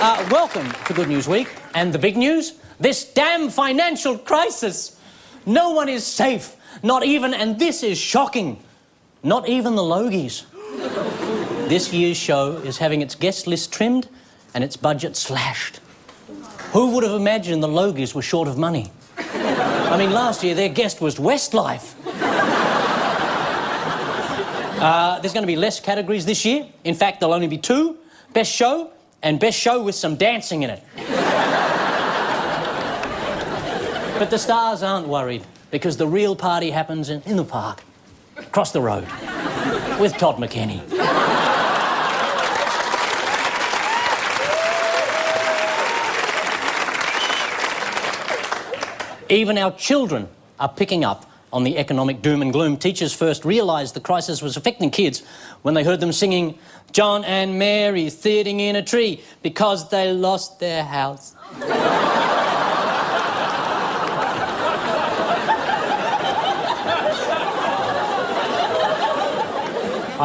Welcome to Good News Week. And the big news? This damn financial crisis. No one is safe. Not even, and this is shocking, not even the Logies. This year's show is having its guest list trimmed and its budget slashed. Who would have imagined the Logies were short of money? I mean, last year their guest was Westlife. There's going to be less categories this year. In fact, there'll only be two. Best show and best show with some dancing in it. But the stars aren't worried because the real party happens in the park, across the road, with Todd McKenney. Even our children are picking up on the economic doom and gloom. Teachers first realised the crisis was affecting kids when they heard them singing John and Mary sitting in a tree because they lost their house.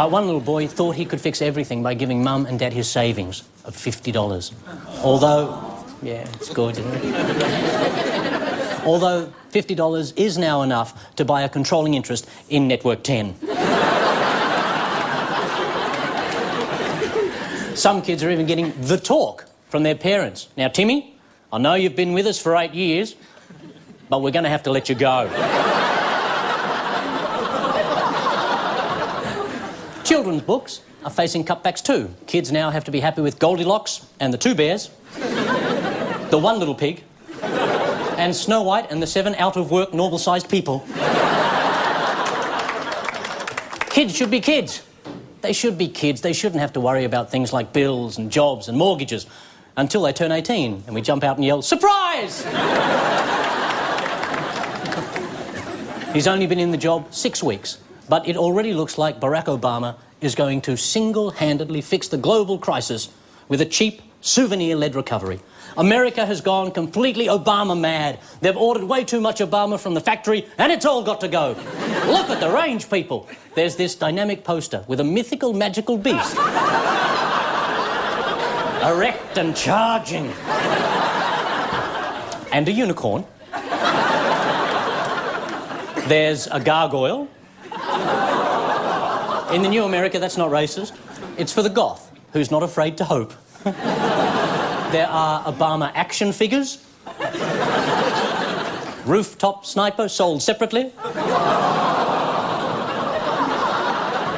One little boy thought he could fix everything by giving Mum and Dad his savings of $50. Although, yeah, it's good, isn't it? Although $50 is now enough to buy a controlling interest in Network 10. Some kids are even getting the talk from their parents. Now, Timmy, I know you've been with us for 8 years, but we're going to have to let you go. Children's books are facing cutbacks too. Kids now have to be happy with Goldilocks and the Two Bears, the One Little Pig, and Snow White and the 7 out-of-work normal-sized people. Kids should be kids. They should be kids. They shouldn't have to worry about things like bills and jobs and mortgages until they turn 18 and we jump out and yell, "Surprise!" He's only been in the job 6 weeks, but it already looks like Barack Obama is going to single-handedly fix the global crisis with a cheap, souvenir-led recovery. America has gone completely Obama mad. They've ordered way too much Obama from the factory, and it's all got to go. Look at the range, people. There's this dynamic poster with a mythical, magical beast. Erect and charging. And a unicorn. There's a gargoyle. In the new America, that's not racist. It's for the goth, who's not afraid to hope. There are Obama action figures. Rooftop sniper sold separately.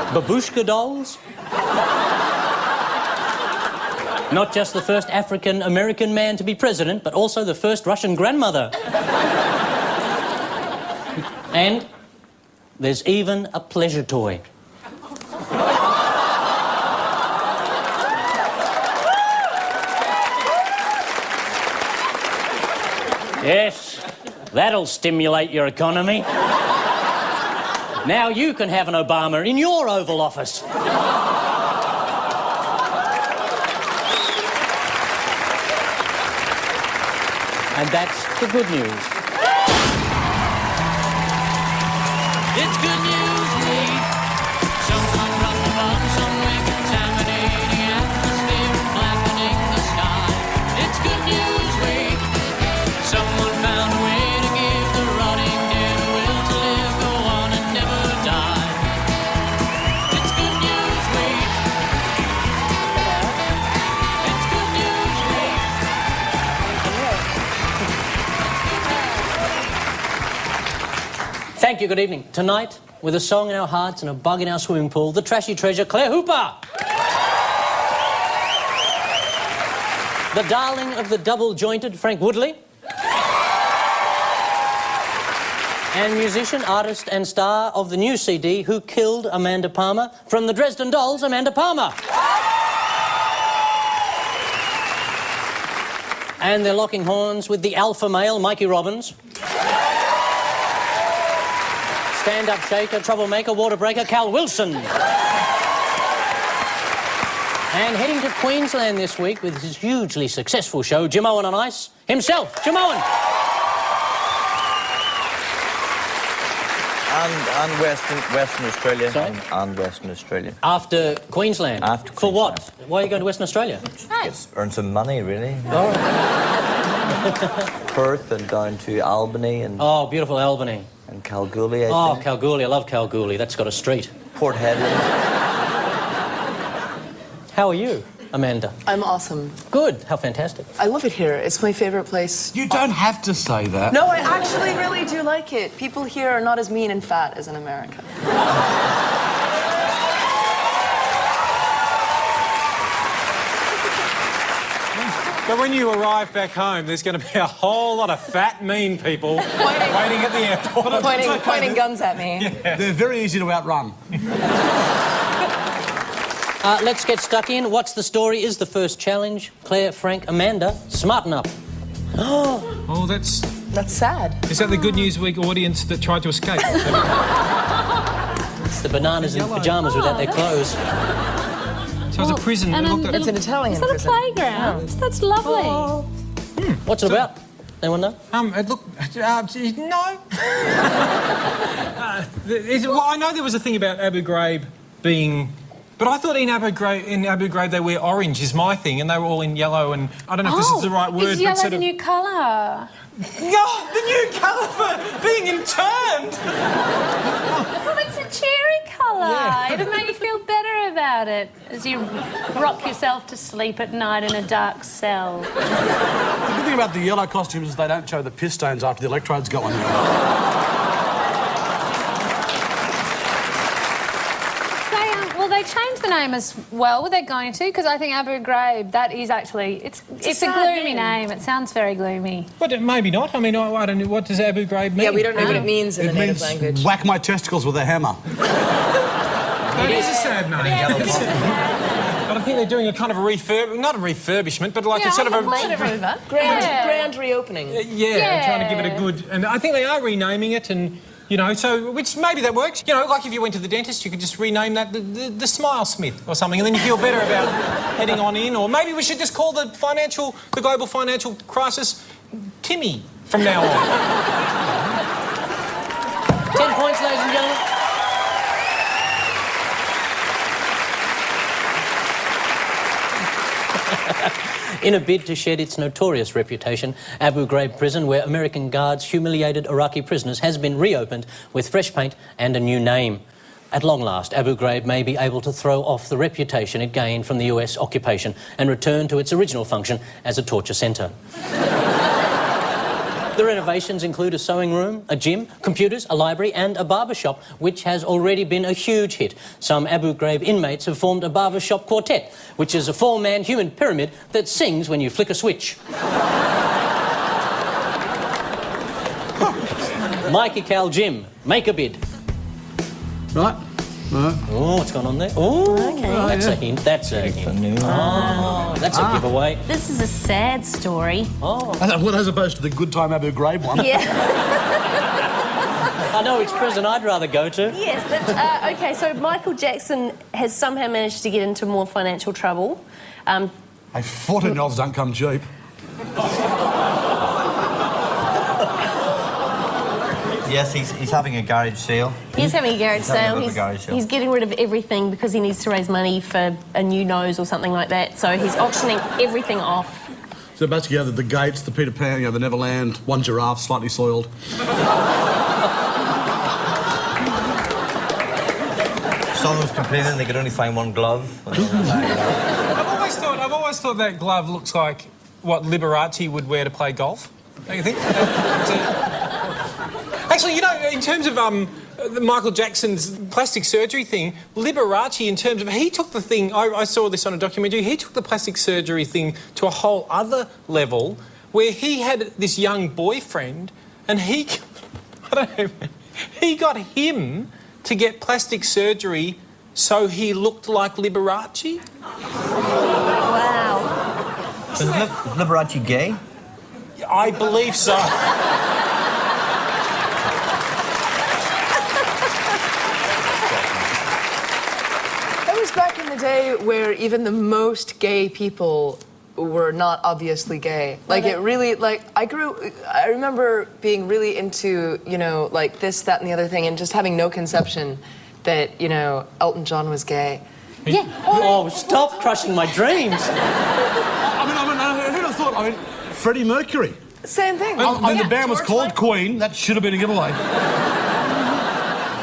Babushka dolls. Not just the first African-American man to be president, but also the first Russian grandmother. And there's even a pleasure toy. Yes, that'll stimulate your economy. Now you can have an Obama in your Oval Office. And that's the good news. It's good news week. Someone dropped a bomb somewhere, contaminating atmosphere and blackening the sky. It's good news week. Someone found a way to give the rotting dead a will to live, go on and never die. It's good news week. It's good news week. Thank you, good evening. Tonight, with a song in our hearts and a bug in our swimming pool, the trashy treasure, Claire Hooper. The darling of the double-jointed, Frank Woodley. And musician, artist and star of the new CD, Who Killed Amanda Palmer, from the Dresden Dolls, Amanda Palmer. And they're locking horns with the alpha male, Mikey Robbins. Stand-up shaker, troublemaker, water breaker, Cal Wilson. And heading to Queensland this week with his hugely successful show, Jimeoin on Ice, himself, Jimeoin. And Western Australia. Sorry? And Western Australia. After Queensland? After For what? Queensland. Why are you going to Western Australia? Just earn some money, really. Oh, Perth and down to Albany and, oh beautiful Albany. and Kalgoorlie, I Oh, think. Kalgoorlie. I love Kalgoorlie. That's got a street. Port Hedland. How are you, Amanda? I'm awesome. Good. How fantastic. I love it here. It's my favorite place. You don't have to say that. No, I actually really do like it. People here are not as mean and fat as in America. But when you arrive back home, there's going to be a whole lot of fat, mean people waiting at the airport. Pointing guns at me. They're very easy to outrun. Let's get stuck in. What's the story is the first challenge. Claire, Frank, Amanda, smarten up. Oh, that's sad. Is that the Good News Week audience that tried to escape? It's the bananas in pyjamas without their clothes. So it's a prison. And It's an Italian Is that a prison. playground? That's lovely. What's it about? Anyone know? Look, no. Well, I know there was a thing about Abu Ghraib being... But I thought in Abu Ghraib they wear orange is my thing, and they were all in yellow, and I don't know if this is the right word, Is yellow but sort the of... new colour? No, the new colour for being interned! Well, it's a cherry colour. It'll make you feel better about it as you rock yourself to sleep at night in a dark cell. The good thing about the yellow costumes is they don't show the piss stains after the electrodes go on. They changed the name as well. Were they going to? Because I think Abu Ghraib, that is actually... It's a gloomy name. It sounds very gloomy. But maybe not. I mean, I don't know. What does Abu Ghraib mean? Yeah, we don't know what it means in It the native means language. whack my testicles with a hammer. That is a sad name. But I think they're doing a kind of a not a refurbishment, but like a sort of a... Grand reopening. Yeah, trying to give it a good... And I think they are renaming it and... You know, so, which maybe that works. You know, like if you went to the dentist, you could just rename that the Smile Smith or something, and then you feel better about heading on in. Or maybe we should just call the global financial crisis Timmy from now on. 10 points, ladies and gentlemen. In a bid to shed its notorious reputation, Abu Ghraib prison, where American guards humiliated Iraqi prisoners, has been reopened with fresh paint and a new name. At long last, Abu Ghraib may be able to throw off the reputation it gained from the US occupation and return to its original function as a torture centre. The renovations include a sewing room, a gym, computers, a library and a barber shop, which has already been a huge hit. Some Abu Ghraib inmates have formed a barber shop quartet, which is a 4-man human pyramid that sings when you flick a switch. Mikey, Cal, Jim, make a bid. Right? Oh, what's going on there? Oh, okay. That's a hint. That's a hint. Oh, that's a giveaway. This is a sad story. Oh. Well, as opposed to the good time Abu Ghraib one. Yeah. I know which prison I'd rather go to. Yes, that's... OK, so Michael Jackson has somehow managed to get into more financial trouble. Hey, 14-year-olds don't come cheap. Yes, he's having a garage sale. He's having a garage sale. having a garage sale. He's getting rid of everything because he needs to raise money for a new nose or something like that. So he's auctioning everything off. So basically, the gates, the Peter Pan, the Neverland, one giraffe, slightly soiled. Someone was complaining they could only find one glove. I've always thought that glove looks like what Liberace would wear to play golf. Don't you think? Actually, you know, in terms of Michael Jackson's plastic surgery thing, Liberace, in terms of... He took the thing... I saw this on a documentary. He took the plastic surgery thing to a whole other level where he had this young boyfriend and he... I don't know... He got him to get plastic surgery so he looked like Liberace. Wow. Is Liberace gay? I believe so. That was back in the day where even the most gay people were not obviously gay. Like, it really, like, I remember being really into, you know, like this, that, and the other thing, and just having no conception that, you know, Elton John was gay. Yeah. Oh, stop crushing my dreams. I mean, who'd have thought? I mean, Freddie Mercury. Same thing. And the band was called Queen. That should have been a giveaway.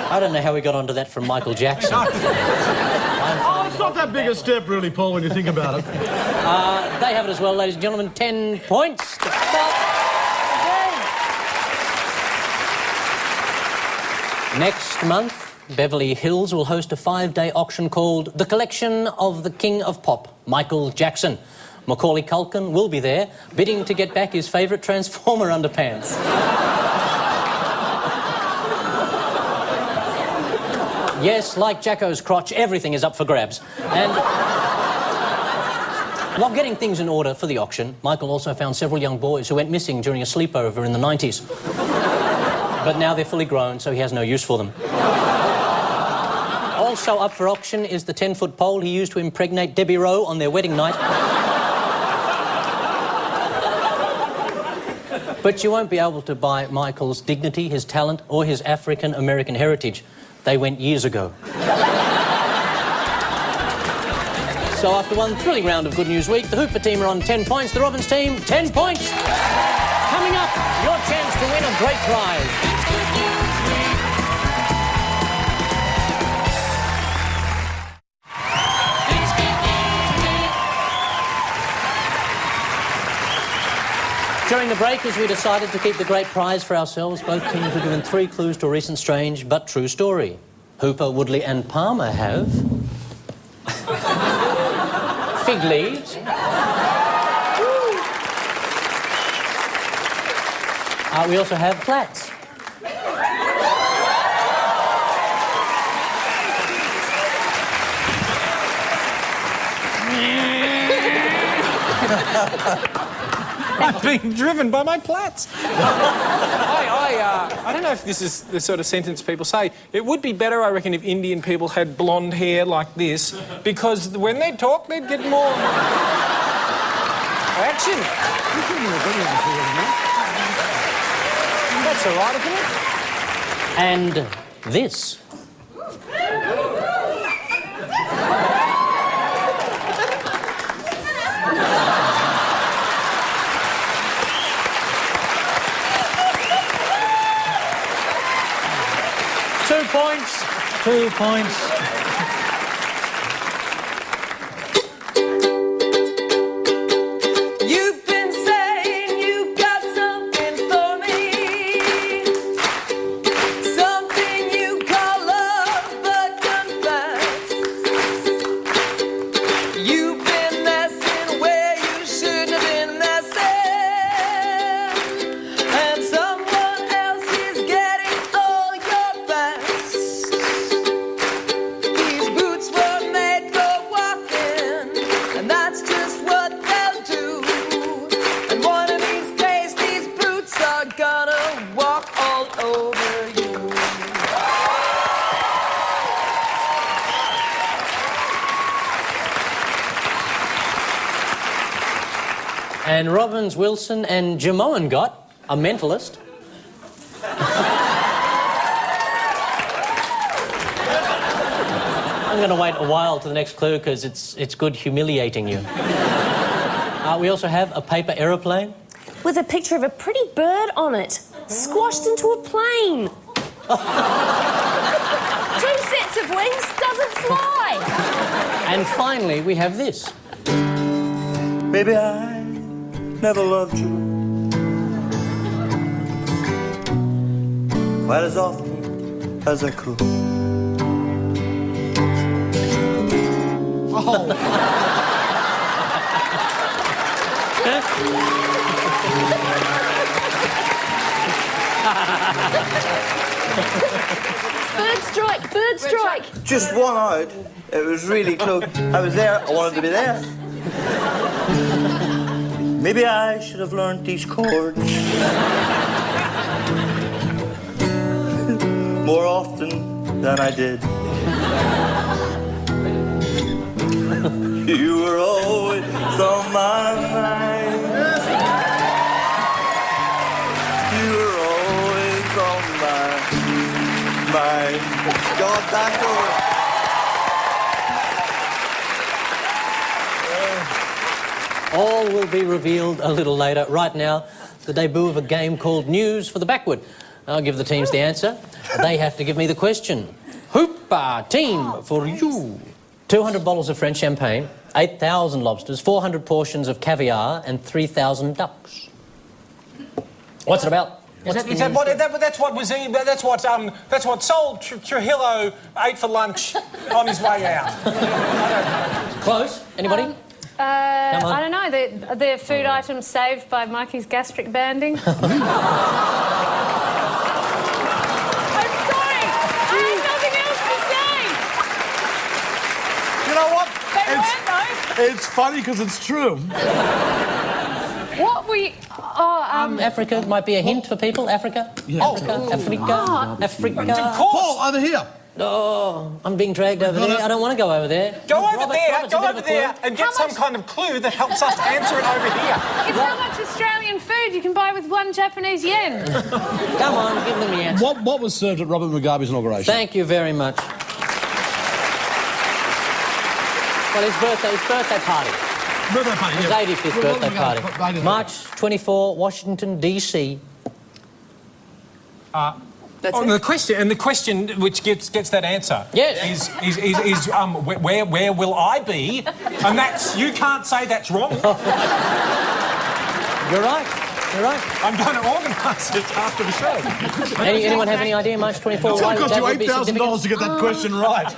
I don't know how we got onto that from Michael Jackson. It's not that big a step, really, Paul, when you think about it. They have it as well, ladies and gentlemen. 10 points to start the game. Next month, Beverly Hills will host a 5-day auction called The Collection of the King of Pop, Michael Jackson. Macaulay Culkin will be there, bidding to get back his favourite Transformer underpants. Yes, like Jacko's crotch, everything is up for grabs. And while getting things in order for the auction, Michael also found several young boys who went missing during a sleepover in the 90s. But now they're fully grown, so he has no use for them. Also up for auction is the 10-foot pole he used to impregnate Debbie Rowe on their wedding night. But you won't be able to buy Michael's dignity, his talent, or his African-American heritage. They went years ago. So after one thrilling round of Good News Week, the Hooper team are on 10 points, the Robbins team, 10 points. Coming up, your chance to win a great prize. During the break, as we decided to keep the great prize for ourselves, both teams were given 3 clues to a recent strange but true story. Hooper, Woodley and Palmer have... fig leaves. We also have flats. I'm being driven by my plats. I don't know if this is the sort of sentence people say. It would be better, I reckon, if Indian people had blonde hair like this, because when they talk, they'd get more action. That's all right, isn't it? And this. Two points. You've been saying you got something for me, something you call love, but confess you've been messing where you shouldn't have been messing, and someone else is getting all your best. These boots were made for walking, and that's just what they'll do. And one of these days, these boots are gonna walk all over you. And Robbins, Wilson and Jimeoin got a mentalist. I'm going to wait a while to the next clue because it's good humiliating you. We also have a paper aeroplane. With a picture of a pretty bird on it, squashed into a plane. 2 sets of wings, doesn't fly. And finally, we have this. Baby, I never loved you quite as often as I could. Bird strike, bird strike. Just one out. It was really close. I was there. I wanted to be there. Maybe I should have learned these chords more often than I did. You were always on my mind. will be revealed a little later. Right now, the debut of a game called News for the Backward. I'll give the teams the answer. They have to give me the question. Hoopa team for you. 200 bottles of French champagne, 8,000 lobsters, 400 portions of caviar, and 3,000 ducks. What's it about? That's what Sol Trujillo ate for lunch on his way out. Close. Anybody? Come on. I don't know. The food items saved by Mikey's gastric banding. I'm sorry. I have nothing else to say. You know what? They weren't, though. It's funny because it's true. What we... Africa might be a hint for people. Africa? Yeah. Africa. Paul, over here. Oh, I'm being dragged over there. I don't want to go over there. Go over Robert, there and get some kind of clue that helps us answer it over here. It's how much Australian food you can buy with 1 Japanese yen. Come on, give them the answer. What was served at Robert Mugabe's inauguration? Thank you very much. Well, his birthday party. Birthday party, His 85th birthday party. March 24, Washington, D.C. That's it. The question which gets that answer Yes. is where will I be? And that's, you can't say that's wrong. You're right. I'm going to organise it after the show. Anyone have any idea, March 24? It's going to cost that you would be $8,000 to get that question right.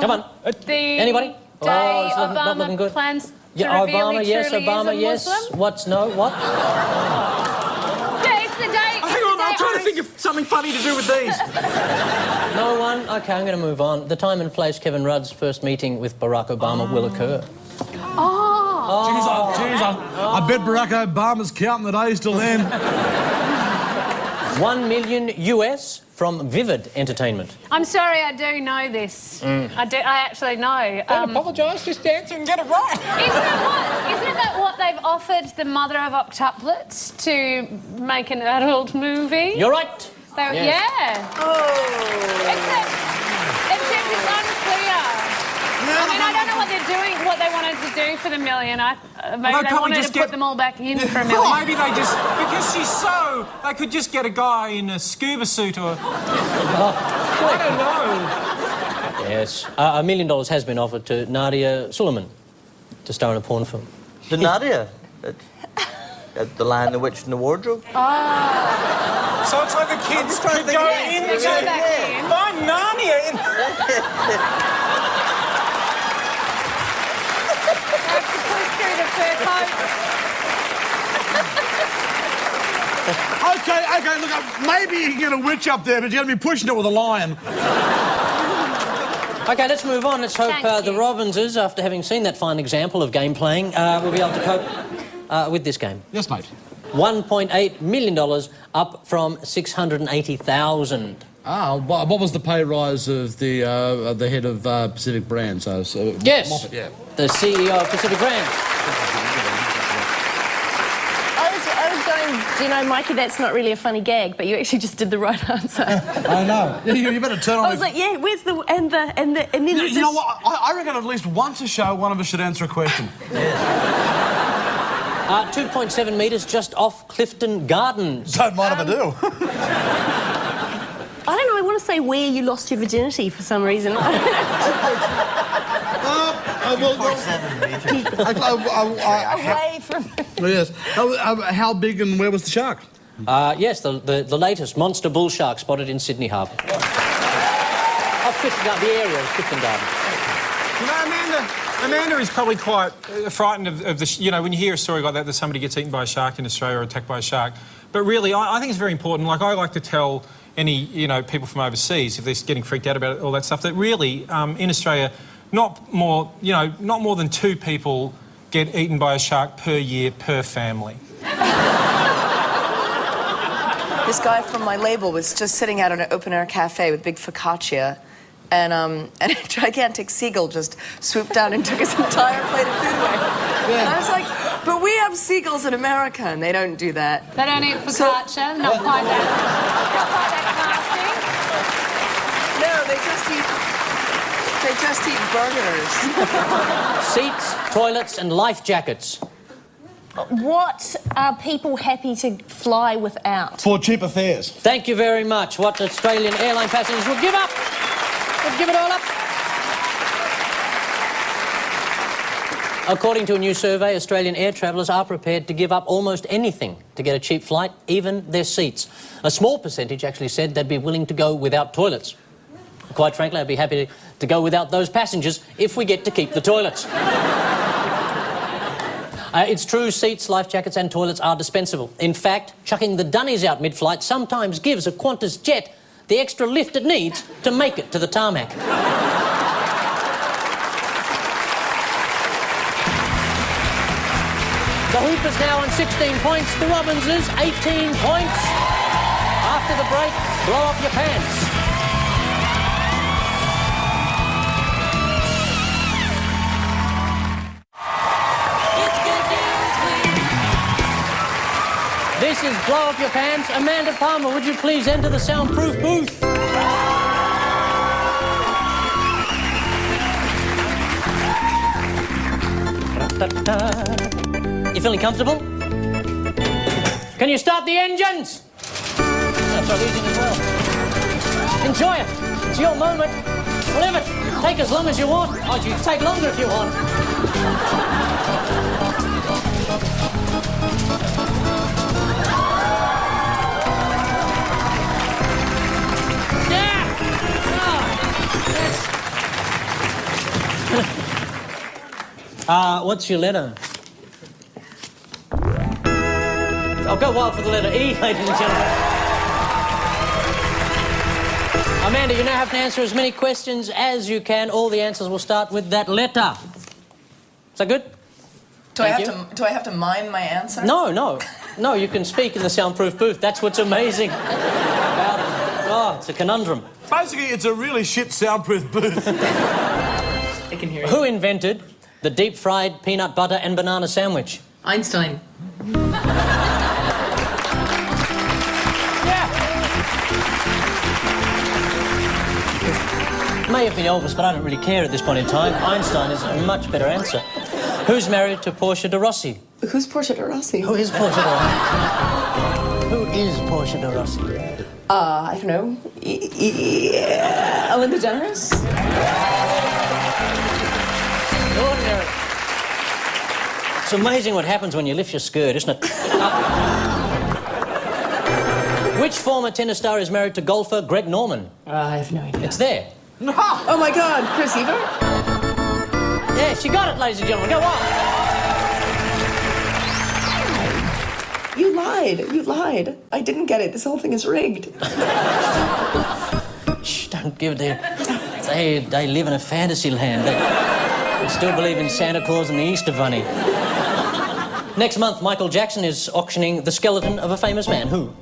Come on. Anybody? Day it's not Obama looking good. plans to Yeah, reveal Obama, he yes. truly Obama, is a yes. Muslim. What's no? What? Yeah, it's the day. Hang on, I'm trying to think of something funny to do with these. No one? OK, I'm going to move on. The time and place Kevin Rudd's first meeting with Barack Obama will occur. Jeez, I bet Barack Obama's counting the days till then. $1 million US from Vivid Entertainment. I'm sorry, I do know this. I actually know. Don't apologise, just answer and get it right. Isn't that what they've offered the mother of octuplets to make an adult movie? You're right. Yeah. Except it's unclear. I mean, I don't know what they're doing, what they wanted to do for the million. Maybe they wanted to put them all back in for a million. Maybe they just, because she's so, they could just get a guy in a scuba suit or... I don't know. Yes. $1 million has been offered to Nadia Suleiman to star in a porn film. To Nadia? At The Lion, the Witch and the Wardrobe? So it's like the kids could go in They go back in. find Narnia in... Through the fur coat. OK, look, maybe you can get a witch up there, but you're going to be pushing it with a lion. OK, let's move on. Let's hope Thank the you. Robinses, after having seen that fine example of game playing, will be able to cope with this game. Yes, mate. $1.8 million, up from $680,000. What was the pay rise of the head of Pacific Brand? Yes. Moffat, yeah. The CEO of Pacific Brand. I was going, do you know, Mikey, that's not really a funny gag, but you actually just did the right answer. I know. You better turn on. I was like, yeah, where's the and then You know what? I reckon at least once a show, one of us should answer a question. 2.7 metres just off Clifton Gardens. Don't mind if I do. I don't know, I want to say where you lost your virginity for some reason. .7 metres. Away from... Yes. How big and where was the shark? Yes, the latest monster bull shark spotted in Sydney Harbour. Off Clifton Gardens, the area of Clifton Gardens. You know, Amanda is probably quite frightened of the... You know, when you hear a story like that somebody gets eaten by a shark in Australia or attacked by a shark. But really, I think it's very important. Like, I like to tell any, people from overseas, if they're getting freaked out about all that stuff, that really, in Australia, not more than 2 people get eaten by a shark per year per family. This guy from my label was just sitting out in an open-air cafe with big focaccia, and a gigantic seagull just swooped down and took his entire plate of food away. Yeah. And I was like, but we have seagulls in America, and they don't do that. They don't eat focaccia, not quite that classy. No, they just eat... They just eat burgers. Seats, toilets, and life jackets. What are people happy to fly without? For cheaper fares. Thank you very much. What Australian airline passengers would give up. Would give it all up. According to a new survey, Australian air travellers are prepared to give up almost anything to get a cheap flight, even their seats. A small percentage actually said they'd be willing to go without toilets. Quite frankly, I'd be happy to go without those passengers if we get to keep the toilets. It's true, seats, life jackets and toilets are dispensable. In fact, chucking the dunnies out mid-flight sometimes gives a Qantas jet the extra lift it needs to make it to the tarmac. The Hoopers now on 16 points, the Robinses 18 points. After the break, blow up your pants. This is Blow Up Your Pants. Amanda Palmer, would you please enter the soundproof booth? You feeling comfortable? Can you start the engines? That's not easy as well. Enjoy it. It's your moment. Live it. Take as long as you want. Oh, you can take longer if you want. What's your letter? I'll go wild for the letter E, ladies and gentlemen. Amanda, you now have to answer as many questions as you can. All the answers will start with that letter. Is that good? Do I have to mime my answer? No, no. No, you can speak in the soundproof booth. That's what's amazing about it. Oh, it's a conundrum. Basically, it's a really shit soundproof booth. I can hear you. Who invented the deep-fried peanut butter and banana sandwich? Einstein. Yeah. May have been Elvis, but I don't really care at this point in time. Einstein is a much better answer. Who's married to Portia de Rossi? Who's Portia de Rossi? Who is Portia de Rossi? Who is Portia de Rossi? I don't know. Ellen DeGeneres? Ordinary. It's amazing what happens when you lift your skirt, isn't it? Which former tennis star is married to golfer Greg Norman? I have no idea. It's there. Oh my God, Chris Evert? Yeah, she got it, ladies and gentlemen. Go on. You lied. You lied. I didn't get it. This whole thing is rigged. Shh, don't give it. They live in a fantasy land. They still believe in Santa Claus and the Easter Bunny. Next month, Michael Jackson is auctioning the skeleton of a famous man. Who?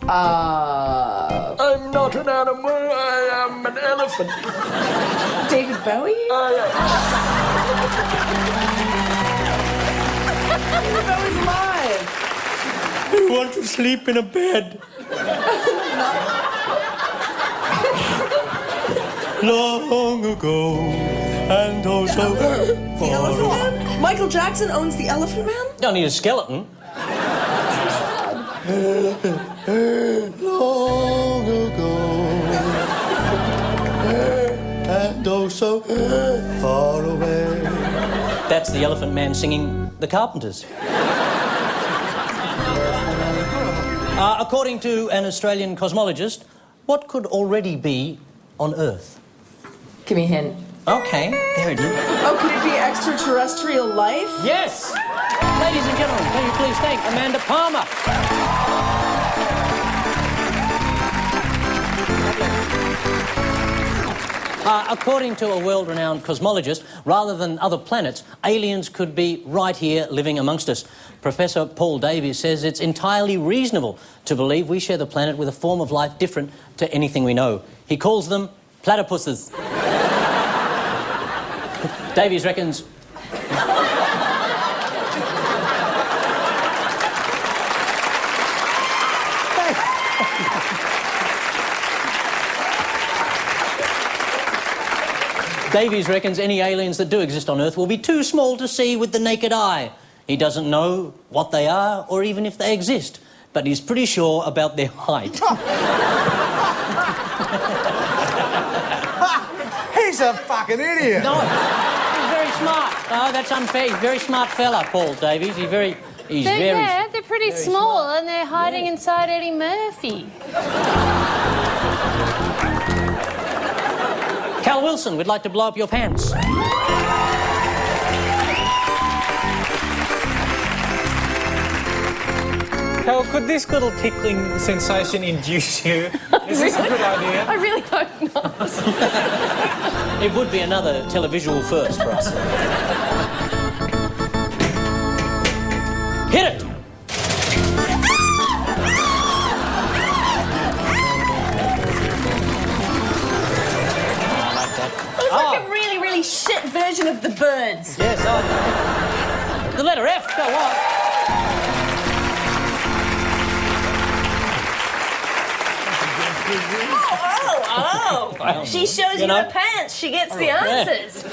I'm not an animal, I am an elephant. David Bowie? David Bowie's alive. I want to sleep in a bed. Long ago, and oh so The Elephant Man? Michael Jackson owns the Elephant Man? Don't need a skeleton. Long ago, and oh so far away. That's the Elephant Man singing The Carpenters. According to an Australian cosmologist, what could already be on Earth? Give me a hint. Okay, there it is. Oh, could it be extraterrestrial life? Yes! Ladies and gentlemen, can you please thank Amanda Palmer? According to a world-renowned cosmologist, rather than other planets, aliens could be right here living amongst us. Professor Paul Davies says it's entirely reasonable to believe we share the planet with a form of life different to anything we know. He calls them platypuses. Davies reckons... Davies reckons any aliens that do exist on Earth will be too small to see with the naked eye. He doesn't know what they are or even if they exist, but he's pretty sure about their height. He's a fucking idiot. No, he's very smart. No, that's unfair. He's a very smart fella, Paul Davies. They're pretty small and they're hiding inside Eddie Murphy. Cal Wilson, we'd like to blow up your pants. Cal, could this little tickling sensation induce you? Is this a good idea? I really hope not. It would be another televisual first for us. Hit it! It's like a really, really shit version of the Birds. Yes, the letter F, go on. Oh. She shows you her pants. She gets the answers.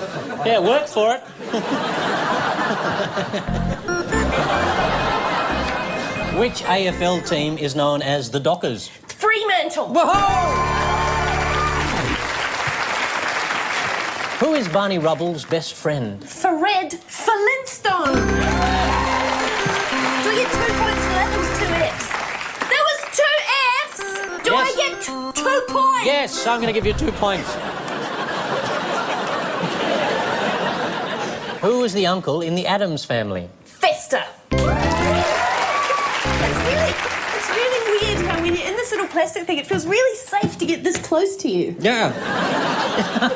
Yeah, work for it. Which AFL team is known as the Dockers? Fremantle. Whoa! Who is Barney Rubble's best friend? Fred Flintstone. Do I get 2 points for that? There was 2 Fs. There was 2 Fs. Do I get 2 points? Yes, I'm going to give you 2 points. Who is the uncle in the Addams Family? Fester. It's really weird how when you're in this little plastic thing, it feels really safe to get this close to you. Yeah.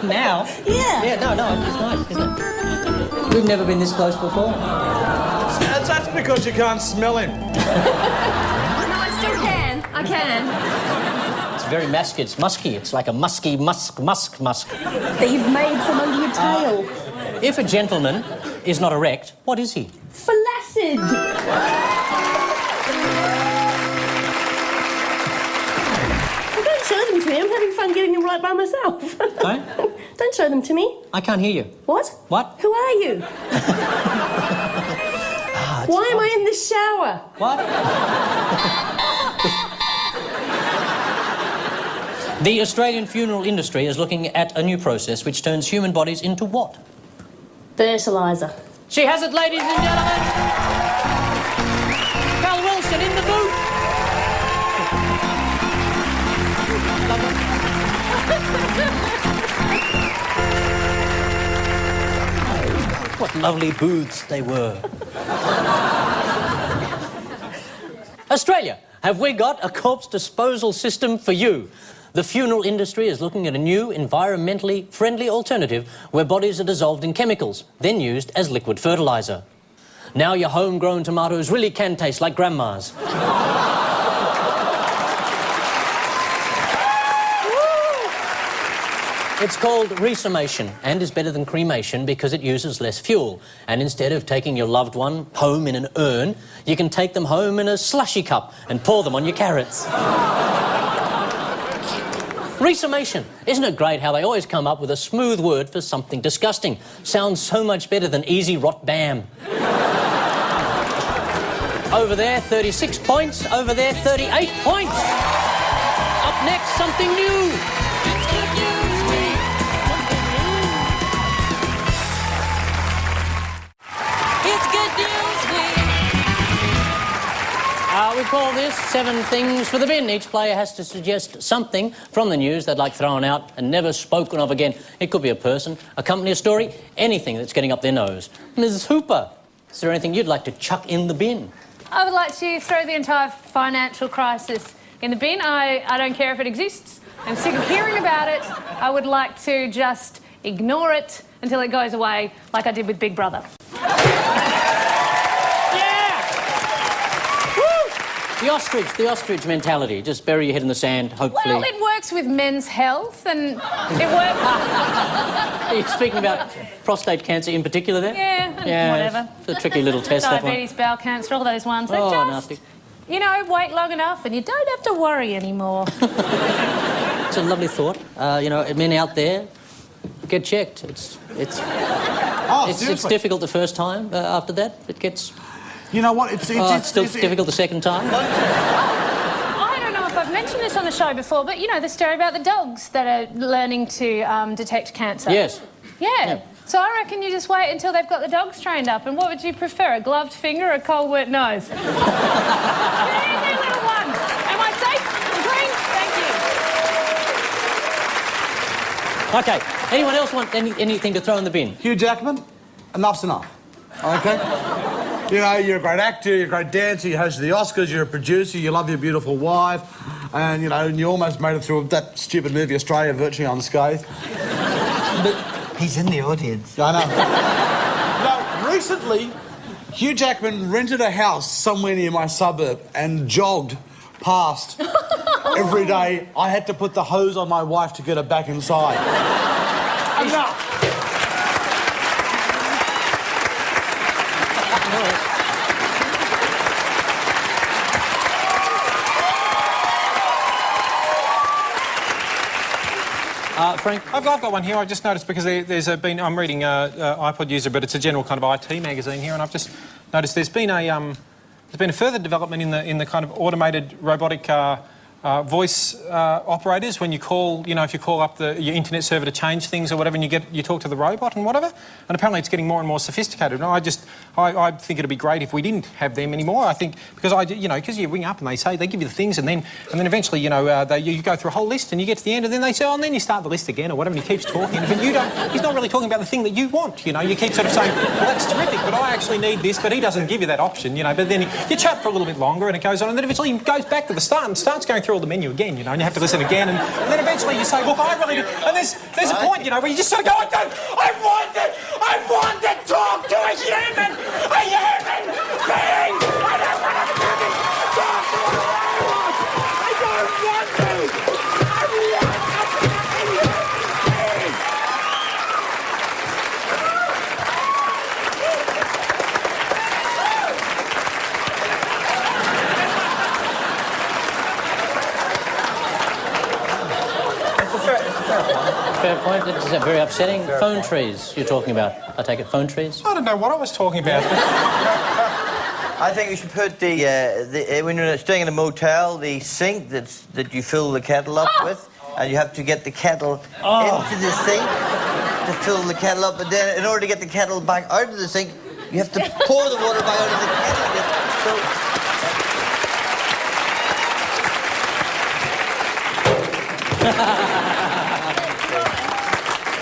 Now? Yeah. Yeah, no, it's nice, isn't it? We've never been this close before. That's because you can't smell him. No, I still can. I can. It's very musky. It's musky. It's like a musky musk. That you've made from under your tail. If a gentleman is not erect, what is he? Flaccid. Don't show them to me. I'm having fun getting them right by myself. Don't show them to me. I can't hear you. What? What? Who are you? Why am I in the shower? What? The Australian funeral industry is looking at a new process which turns human bodies into what? Fertiliser. She has it, ladies and gentlemen. Cal Wilson in the booth. What lovely booths they were. Australia, have we got a corpse disposal system for you? The funeral industry is looking at a new, environmentally friendly alternative where bodies are dissolved in chemicals, then used as liquid fertiliser. Now your homegrown tomatoes really can taste like grandma's. It's called resumation and is better than cremation because it uses less fuel. And instead of taking your loved one home in an urn, you can take them home in a slushy cup and pour them on your carrots. Resumation. Isn't it great how they always come up with a smooth word for something disgusting? Sounds so much better than easy rot bam. Over there, 36 points. Over there, 38 points. Up next, something new. It's Good News Week. It's Good News Week. We call this 7 Things for the Bin. Each player has to suggest something from the news they'd like thrown out and never spoken of again. It could be a person, a company, a story, anything that's getting up their nose. Mrs. Hooper, is there anything you'd like to chuck in the bin? I would like to throw the entire financial crisis in the bin. I don't care if it exists. I'm sick of hearing about it. I would like to just ignore it until it goes away, like I did with Big Brother. The ostrich mentality. Just bury your head in the sand, hopefully. Well, it works with men's health, and it works... Are you speaking about prostate cancer in particular there? Yeah, whatever. It's a tricky little test, that one. Diabetes, bowel cancer, all those ones. They Oh, just, nasty. you know, wait long enough and you don't have to worry anymore. It's a lovely thought. You know, men out there get checked. It's difficult the first time. After that, it gets... You know what? It's still difficult the second time. I don't know if I've mentioned this on the show before, but you know the story about the dogs that are learning to detect cancer? Yes. Yeah. So I reckon you just wait until they've got the dogs trained up. And what would you prefer, a gloved finger or a cold, wet nose? Very little one. Am I safe and clean? Thank you. Okay. Anyone else want anything to throw in the bin? Hugh Jackman, enough's enough. Okay? You know, you're a great actor, you're a great dancer, you hosted the Oscars, you're a producer, you love your beautiful wife, and, you know, you almost made it through that stupid movie Australia virtually unscathed. But He's in the audience. I know. No, recently, Hugh Jackman rented a house somewhere near my suburb and jogged past every day. I had to put the hose on my wife to get her back inside. Enough! Frank? I've got one here. I just noticed because I'm reading iPod User, but it's a general kind of IT magazine here, and I've just noticed there's been a further development in the kind of automated robotic voice operators when you call, you know, if you call up your internet server to change things or whatever, and you talk to the robot and whatever, and apparently it's getting more and more sophisticated. And I think it'd be great if we didn't have them anymore. I think because you ring up and they give you the things, and then eventually, you know, you go through a whole list and you get to the end, and then they say, oh, and then you start the list again or whatever, and he keeps talking, but he's not really talking about the thing that you want. You know, you keep sort of saying, well, that's terrific, but I actually need this, but he doesn't give you that option. You know, but then you chat for a little bit longer, and it goes on, and then eventually he goes back to the start and starts going through all the menu again, you know, and you have to listen again, and then eventually you say, look, I really do. And there's a point, you know, where you just sort of go, I want to talk to a human being! I don't want to talk to a robot! I don't want to! I want Fair point. It's very upsetting. Phone trees you're talking about. I take it phone trees? I don't know what I was talking about. I think we should put when you're staying in a motel, the sink that you fill the kettle up with, and you have to get the kettle into the sink to fill the kettle up, but then in order to get the kettle back out of the sink, you have to pour the water back out of the kettle.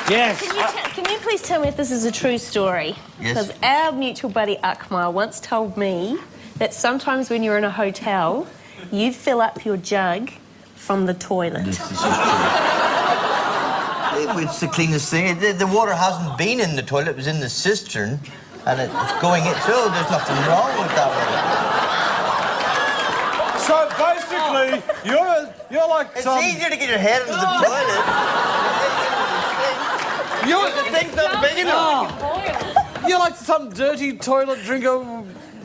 Yes. Can you please tell me if this is a true story? Yes. Because our mutual buddy Akmal once told me that sometimes when you're in a hotel, you fill up your jug from the toilet. This is true. It's the cleanest thing. The water hasn't been in the toilet, it was in the cistern, and it's going in. So there's nothing wrong with that one. So basically, you're like it's easier to get your head into the toilet. The thing's not big enough. You're like some dirty toilet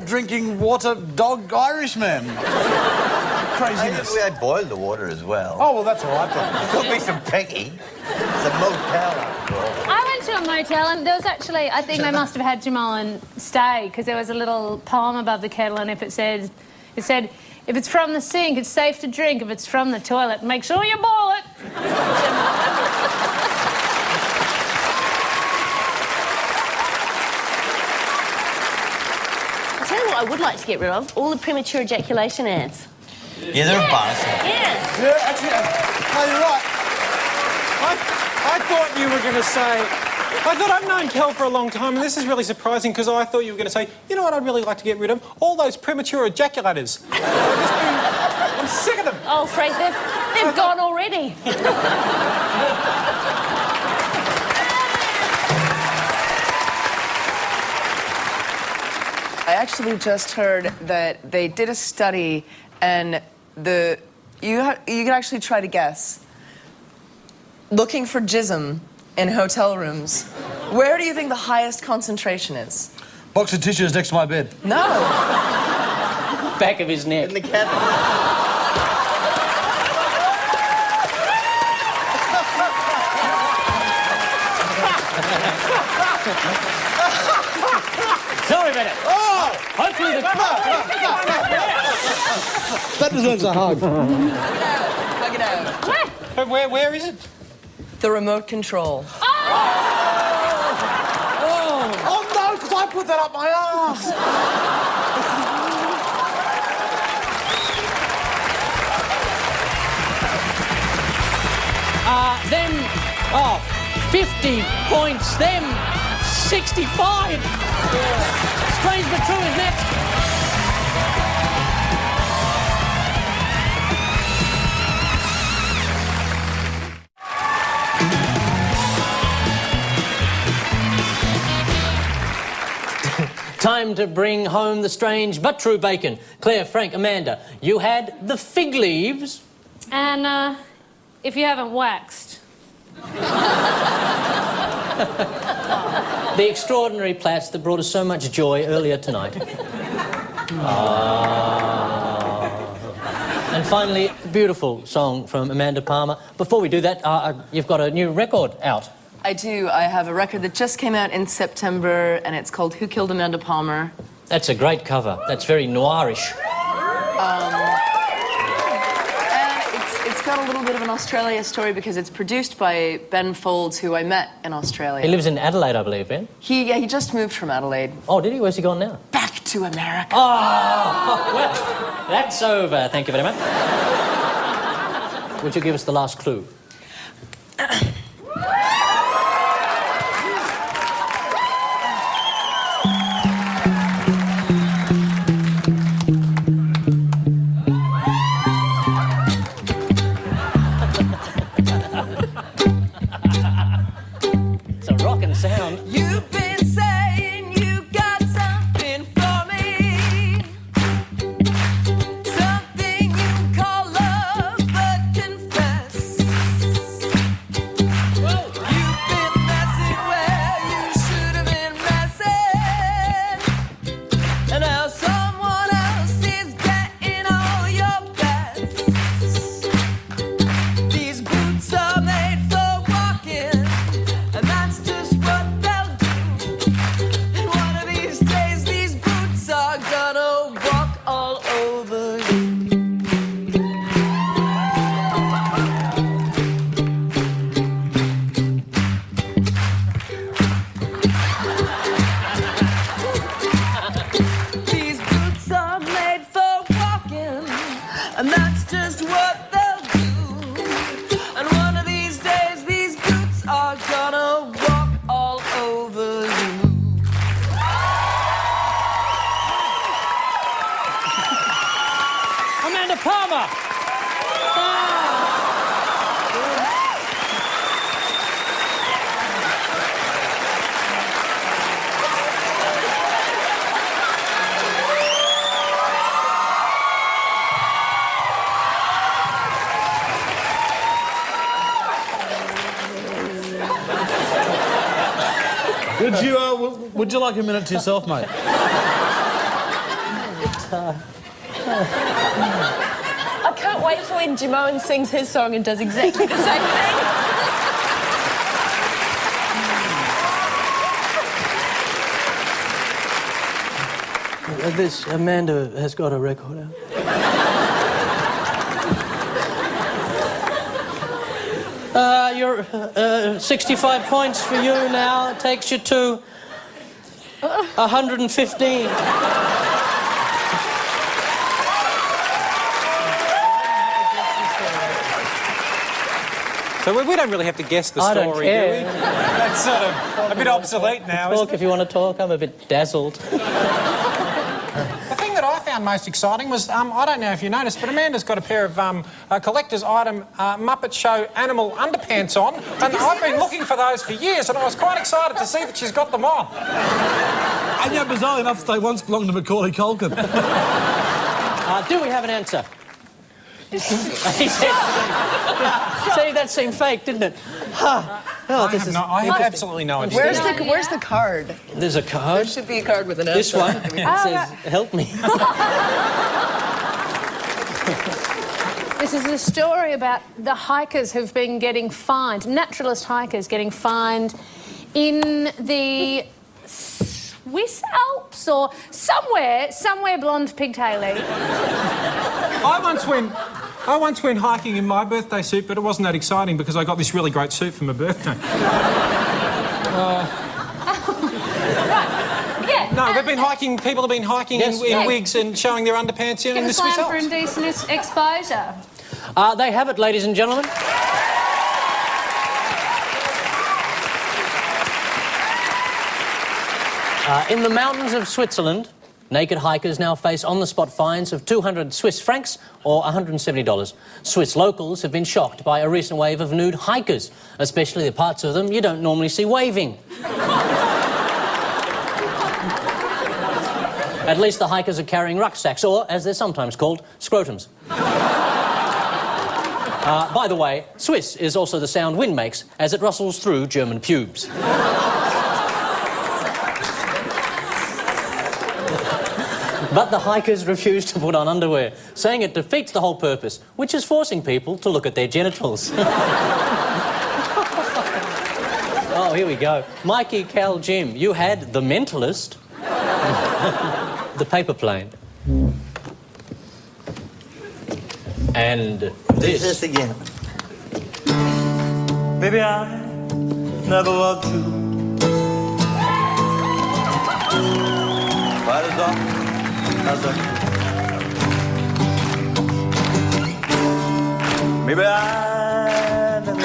drinking water dog Irishman. Craziness. I boiled the water as well. Oh, well, that's all right then. Could be some pinky. It's a motel after all. I went to a motel and there was actually, I think they must have had Jimeoin stay because there was a little poem above the kettle, and if it said, if it's from the sink, it's safe to drink. If it's from the toilet, make sure you boil it. I would like to get rid of all the premature ejaculation ads. Yeah, they're embarrassing. Yeah, actually, no, you're right. I thought you were going to say... I thought I've known Kel for a long time, and this is really surprising because I thought you were going to say, you know what I'd really like to get rid of? All those premature ejaculators. I'm sick of them. Oh, Frank, they've gone already. I actually just heard that they did a study, and you could actually try to guess. Looking for jism in hotel rooms, where do you think the highest concentration is? Box of tissues next to my bed. No. Back of his neck. In the kettle. Sorry about it. Oh! Hopefully the... That deserves a hug. Hug it out. But where is it? The remote control. Oh no, because I put that up my arse. Them, 50 points. Them, 65. Strange but true is next. Time to bring home the strange but true bacon. Claire, Frank, Amanda, you had the fig leaves. And if you haven't waxed. The extraordinary plats that brought us so much joy earlier tonight. And finally, a beautiful song from Amanda Palmer. Before we do that, you've got a new record out. I do. I have a record that just came out in September, and it's called Who Killed Amanda Palmer? That's a great cover. That's very noirish. And it's got a little bit of an Australia story because it's produced by Ben Folds, who I met in Australia. He lives in Adelaide, I believe, Ben? He just moved from Adelaide. Oh, did he? Where's he gone now? Back to America. Oh, well, that's over. Thank you very much. Would you give us the last clue? It's a rockin' sound. You've been saying you got something for me, something you call love, but confess. You've been messing where you should have been messing, and now someone else is getting all your best. These boots are made for walking, and that's just what they'll do. And one of these days, these boots are gonna walk all over you. These boots are made for walking, and that's just what they'll do. And one of these days, these boots are gonna walk all over you. Amanda Palmer! Would you like a minute to yourself, mate? I can't wait for when Jimeoin sings his song and does exactly the same thing. This Amanda has got a record out. You're 65 points for you now. It takes you to 115. So we don't really have to guess the I story, don't care. do we? That's sort of a bit obsolete now, isn't Talk if you want to talk. I'm a bit dazzled. The thing that I found most exciting was, I don't know if you noticed, but Amanda's got a pair of collector's item Muppet Show animal underpants on, and I've been looking for those for years, and I was quite excited to see that she's got them on. And yet, bizarrely enough, they once belonged to Macaulay Culkin. Do we have an answer? He said, see, that seemed fake, didn't it? Oh, I have absolutely no idea. Where's the card? There's a card. There should be a card with an S. This one says, help me. This is a story about the hikers who've been getting fined, naturalist hikers getting fined in the Swiss Alps or somewhere blonde pigtaily. I once went hiking in my birthday suit, but it wasn't that exciting because I got this really great suit for my birthday. Yeah. No, they've been hiking. People have been hiking in wigs and showing their underpants in the Swiss for Alps. indecent exposure. They have it, ladies and gentlemen. In the mountains of Switzerland, naked hikers now face on-the-spot fines of 200 Swiss francs or $170. Swiss locals have been shocked by a recent wave of nude hikers, especially the parts of them you don't normally see waving. At least the hikers are carrying rucksacks, or, as they're sometimes called, scrotums. By the way, Swiss is also the sound wind makes as it rustles through German pubes. But the hikers refuse to put on underwear, saying it defeats the whole purpose, which is forcing people to look at their genitals. Oh, here we go. Mikey, Cal, Jim, you had The Mentalist, The Paper Plane, and this again. Baby, I never loved you. Quite as often. Maybe I never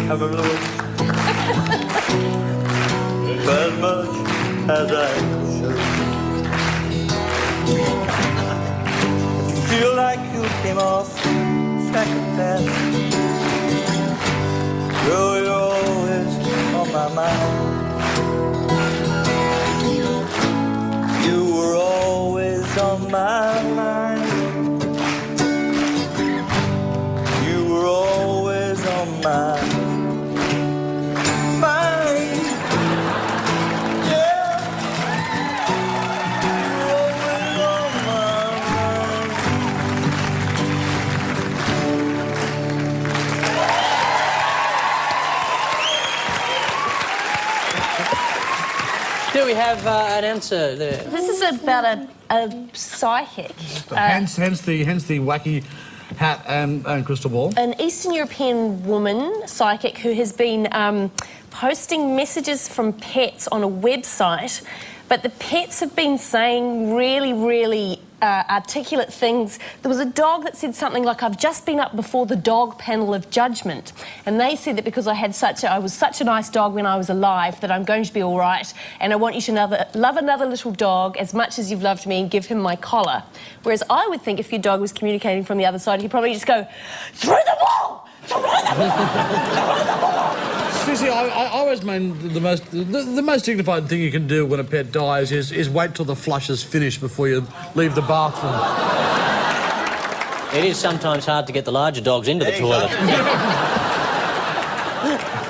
have a look as much as I should. If you feel like you came off second best, girl, you're always on my mind. You were always on my mind. You were always on my mind. Yeah. You were always on my mind. Do we have an answer there? This is about a psychic. Hence the wacky hat and crystal ball. An Eastern European woman, psychic, who has been posting messages from pets on a website, but the pets have been saying really articulate things. There was a dog that said something like, "I've just been up before the dog panel of judgment," and they said that because I was such a nice dog when I was alive that I'm going to be all right, and I want you to love another little dog as much as you've loved me and give him my collar. Whereas I would think if your dog was communicating from the other side, he'd probably just go, "Through the wall! Through the wall! Through the wall!" See, I always mean the most dignified thing you can do when a pet dies is wait till the flush is finished before you leave the bathroom. It is sometimes hard to get the larger dogs into the toilet.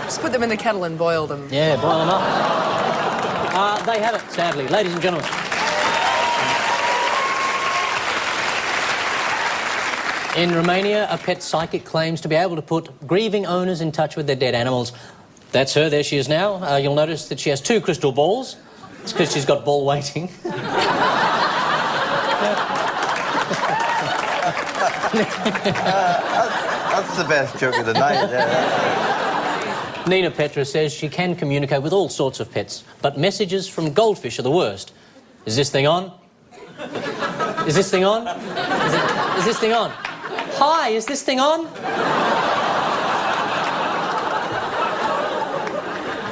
Just put them in the kettle and boil them. Yeah, boil them up. They have it, sadly. Ladies and gentlemen. In Romania, a pet psychic claims to be able to put grieving owners in touch with their dead animals. That's her, there she is now. You'll notice that she has 2 crystal balls. It's because she's got ball waiting. That's the best joke of the night. Nina Petra says she can communicate with all sorts of pets, but messages from goldfish are the worst. Is this thing on? Is this thing on? Is this thing on? Hi, is this thing on?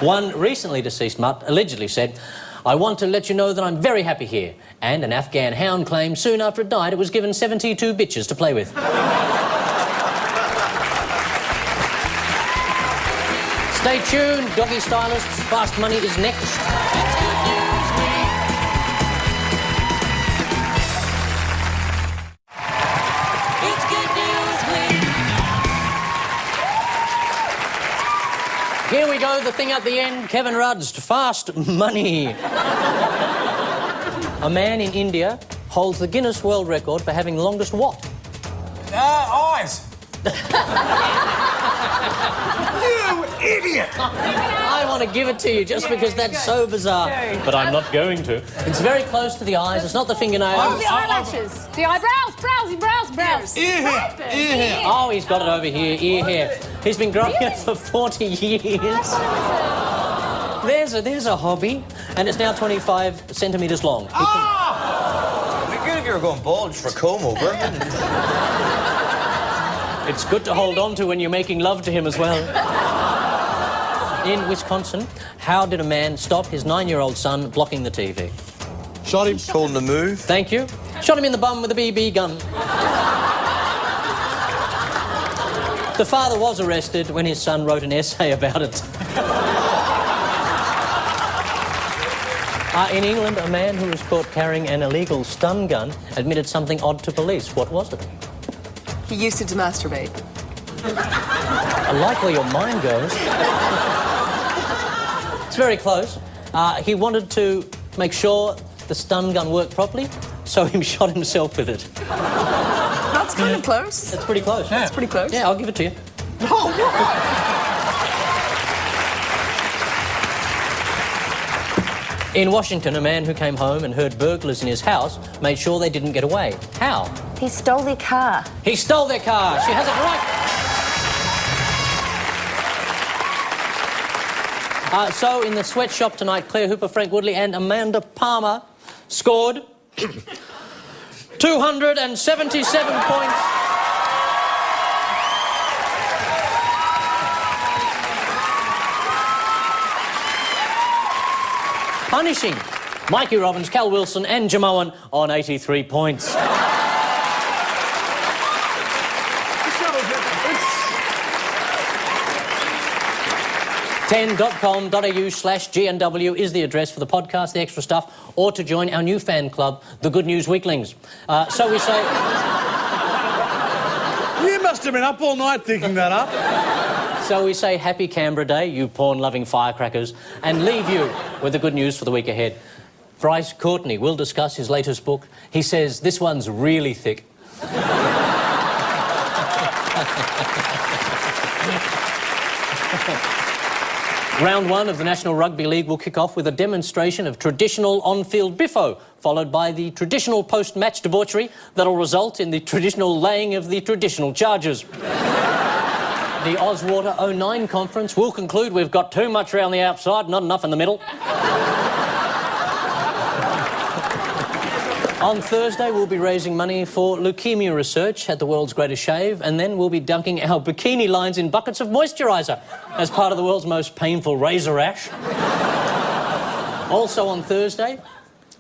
One recently deceased mutt allegedly said, "I want to let you know that I'm very happy here." And an Afghan hound claimed soon after it died it was given 72 bitches to play with. Stay tuned, Doggy Stylists. Fast Money is next. It's Good News Week. Here we go, the thing at the end. Kevin Rudd's Fast Money. A man in India holds the Guinness World Record for having the longest what? Eyes. You idiot! I want to give it to you just because that's so bizarre. But I'm not going to. It's very close to the eyes. It's not the fingernails. Oh, the eyelashes. The eyebrows. Brows. Ear hair. Oh, he's got it over here, ear hair. He's been growing it for 40 years. There's a hobby, and it's now 25 centimetres long. It'd be good if you were going bald just for a comb over. It's good to hold on to when you're making love to him as well. In Wisconsin, how did a man stop his 9-year-old son blocking the TV? Shot him. Told him to move. Thank you. Shot him in the bum with a BB gun. The father was arrested when his son wrote an essay about it. In England, a man who was caught carrying an illegal stun gun admitted something odd to police. What was it? He used it to masturbate. I like where your mind goes. It's very close. He wanted to make sure the stun gun worked properly, so he shot himself with it. That's kind of close. That's pretty close. That's pretty close. Yeah, I'll give it to you. In Washington, a man who came home and heard burglars in his house made sure they didn't get away. How? He stole their car. He stole their car. She has it right. So, in the sweatshop tonight, Claire Hooper, Frank Woodley and Amanda Palmer scored 277 points. Punishing Mikey Robbins, Cal Wilson and Jimeoin on 83 points. 10.com.au/GNW is the address for the podcast, the extra stuff, or to join our new fan club, the Good News Weeklings. So we say... You must have been up all night thinking that up. So we say happy Canberra Day, you porn-loving firecrackers, and leave you with the good news for the week ahead. Bryce Courtney will discuss his latest book. He says this one's really thick. Round 1 of the National Rugby League will kick off with a demonstration of traditional on-field biffo, followed by the traditional post-match debauchery that'll result in the traditional laying of the traditional charges. The Ozwater 09 conference will conclude we've got too much around the outside, not enough in the middle. On Thursday, we'll be raising money for leukemia research at the World's Greatest Shave, and then we'll be dunking our bikini lines in buckets of moisturiser as part of the world's most painful razor rash. Also on Thursday,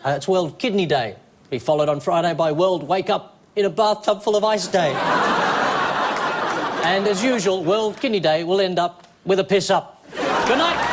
it's World Kidney Day. Be followed on Friday by World Wake Up in a Bathtub Full of Ice Day. And as usual, World Kidney Day will end up with a piss up. Good night.